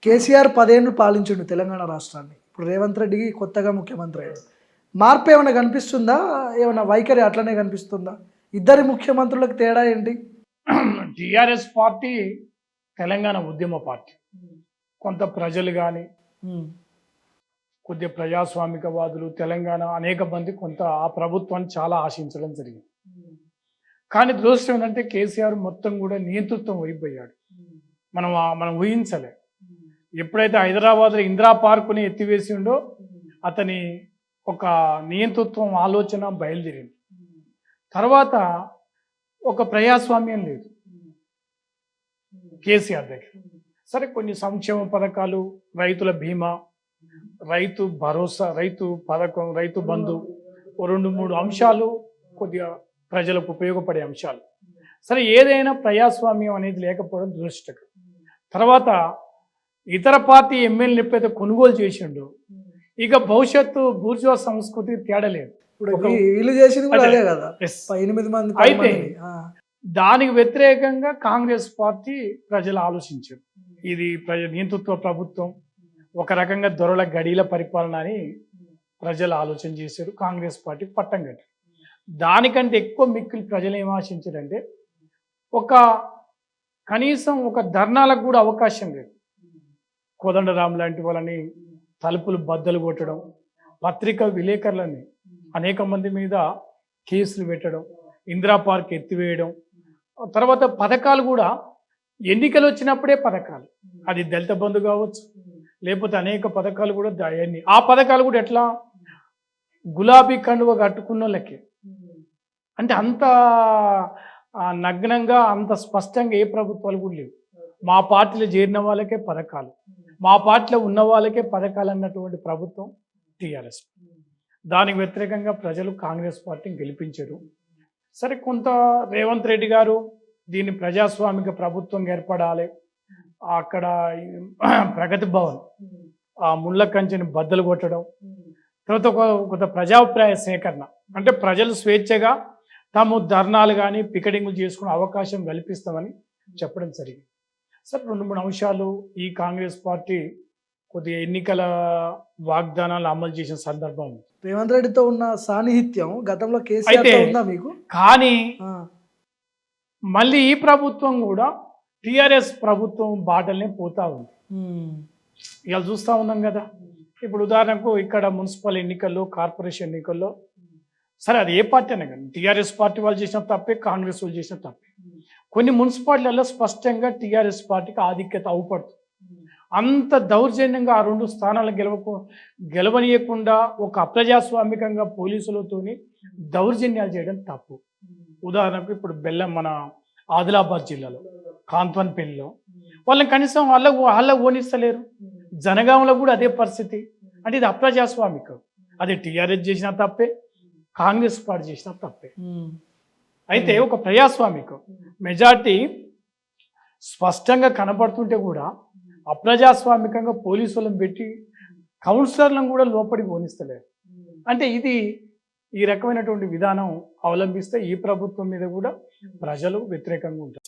కేసీఆర్ 10 ఏళ్ళు పాలించిండు తెలంగాణ రాష్ట్రాన్ని. ఇప్పుడు రేవంత్ రెడ్డికి కొత్తగా ముఖ్యమంత్రి అయ్యాడు. మార్పు ఏమైనా కనిపిస్తుందా? ఏమైనా వైఖరి అట్లనే కనిపిస్తుందా? ఇద్దరి ముఖ్యమంత్రులకు తేడా ఏంటి? టిఆర్ఎస్ పార్టీ తెలంగాణ ఉద్యమ పార్టీ. కొంత ప్రజలు కానీ హ్మ్. కొద్దిగా ప్రజాస్వామికవాదులు తెలంగాణ అనేక మంది కొంత ఆ ప్రభుత్వాన్ని చాలా ఆశించడం జరిగింది. కానీ దురదృష్టం ఏంటంటే కేసీఆర్ మొత్తం కూడా నియంతృత్వం అయిపోయాడు. మనం ఊహించలే. ఎప్పుడైతే హైదరాబాద్లో ఇందిరా పార్కుని ఎత్తివేసిండో అతని ఒక నియంతృత్వం ఆలోచన బయలుదేరింది. తర్వాత ఒక ప్రజాస్వామ్యం లేదు కేసీఆర్ దగ్గర. సరే, కొన్ని సంక్షేమ పథకాలు, రైతుల బీమా, రైతు భరోసా, రైతు పథకం, రైతు బంధు, 2-3 అంశాలు కొద్దిగా ప్రజలకు ఉపయోగపడే అంశాలు. సరే, ఏదైనా ప్రజాస్వామ్యం అనేది లేకపోవడం దురదృష్టకరం. తర్వాత ఇతర పార్టీ ఎమ్మెల్యేలు ఎప్పుడైతే కొనుగోలు చేసిండో ఇక భవిష్యత్తు బూర్జువా సంస్కృతి తేడలేదు. ఇప్పుడు వీళ్ళు చేసింది కూడా అదే కదా. Yes. 8 మంది అయితే దానికి వ్యతిరేకంగా కాంగ్రెస్ పార్టీ ప్రజలు ఆలోచించారు. ఇది నియంతృత్వ ప్రభుత్వం, ఒక రకంగా దొరల గడిల పరిపాలన అని ప్రజలు ఆలోచన చేశారు. కాంగ్రెస్ పార్టీ పట్టం కట్టారు. దానికంటే ఎక్కువ మిక్కిలి ప్రజలు ఏం ఆశించారంటే కనీసం ఒక ధర్నాలకు కూడా అవకాశం లేదు. కోదండరాం లాంటి వాళ్ళని తలుపులు బద్దలు కొట్టడం, పత్రికా విలేకరులని అనేక మంది మీద కేసులు పెట్టడం, ఇందిరా పార్క్ ఎత్తివేయడం, తర్వాత పథకాలు కూడా ఎన్నికలు వచ్చినప్పుడే పథకాలు, అది దళిత బంధు కావచ్చు, లేకపోతే అనేక పథకాలు కూడా ఆ పథకాలు కూడా ఎట్లా గులాబీ కండువ కట్టుకున్న వాళ్ళకి, అంటే అంత నగ్నంగా అంత స్పష్టంగా ఏ ప్రభుత్వాలు కూడా లేవు. మా పార్టీలో చేరిన వాళ్ళకే పథకాలు, మా పార్టీలో ఉన్న వాళ్ళకే పథకాలు అన్నటువంటి ప్రభుత్వం టీఆర్ఎస్. దానికి వ్యతిరేకంగా ప్రజలు కాంగ్రెస్ పార్టీని గెలిపించారు. సరే, కొంత రేవంత్ రెడ్డి గారు దీన్ని ప్రజాస్వామిక ప్రభుత్వం ఏర్పడాలి, అక్కడ ప్రగతి భవన్ ఆ ముళ్ళ కంచెని బద్దలు కొట్టడం, తర్వాత కొంత ప్రజాభిప్రాయ సేకరణ, అంటే ప్రజలు స్వేచ్ఛగా తాము ధర్నాలు కానీ పికెటింగ్లు చేసుకునే అవకాశం కల్పిస్తామని చెప్పడం జరిగింది. సరే, 2-3 అంశాలు ఈ కాంగ్రెస్ పార్టీ కొద్దిగా ఎన్నికల వాగ్దానాలు అమలు చేసిన సందర్భం ఉంది. రేవంత్ రెడ్డితో ఉన్న సాన్నిహిత్యం గతంలో కేసీఆర్ ఉందా మీకు? కానీ మళ్ళీ ఈ ప్రభుత్వం కూడా టిఆర్ఎస్ ప్రభుత్వం బాటల్నే పోతా ఉంది. ఇవాళ చూస్తూ ఉన్నాం కదా. ఇప్పుడు ఉదాహరణకు ఇక్కడ మున్సిపల్ ఎన్నికల్లో, కార్పొరేషన్ ఎన్నికల్లో, సరే అది ఏ పార్టీ అయినా కానీ టీఆర్ఎస్ పార్టీ వాళ్ళు చేసిన తప్పే, కాంగ్రెస్ వాళ్ళు చేసిన తప్పే. కొన్ని మున్సిపాలిటీలలో స్పష్టంగా టీఆర్ఎస్ పార్టీకి ఆధిక్యత అవుపడుతుంది. అంత దౌర్జన్యంగా ఆ 2 స్థానాలు గెలవనీయకుండా ఒక అప్రజాస్వామికంగా పోలీసులతోని దౌర్జన్యాలు చేయడం తప్పు. ఉదాహరణకు ఇప్పుడు మన ఆదిలాబాద్ జిల్లాలో కాంతవన్పల్లిలో వాళ్ళని కనీసం వాళ్ళ ఓనిస్తలేరు. జనగాంలో కూడా అదే పరిస్థితి. అంటే ఇది అప్రజాస్వామికం. అది టీఆర్ఎస్ చేసిన తప్పే, కాంగ్రెస్ పార్టీ చేసిన తప్పే. అయితే ఒక ప్రజాస్వామికం మెజార్టీ స్పష్టంగా కనబడుతుంటే కూడా అప్రజాస్వామికంగా పోలీసులను పెట్టి కౌన్సిలర్లను కూడా లోపలికి పోనిస్తలేరు. అంటే ఈ రకమైనటువంటి విధానం అవలంబిస్తే ఈ ప్రభుత్వం మీద కూడా ప్రజలు వ్యతిరేకంగా ఉంటారు.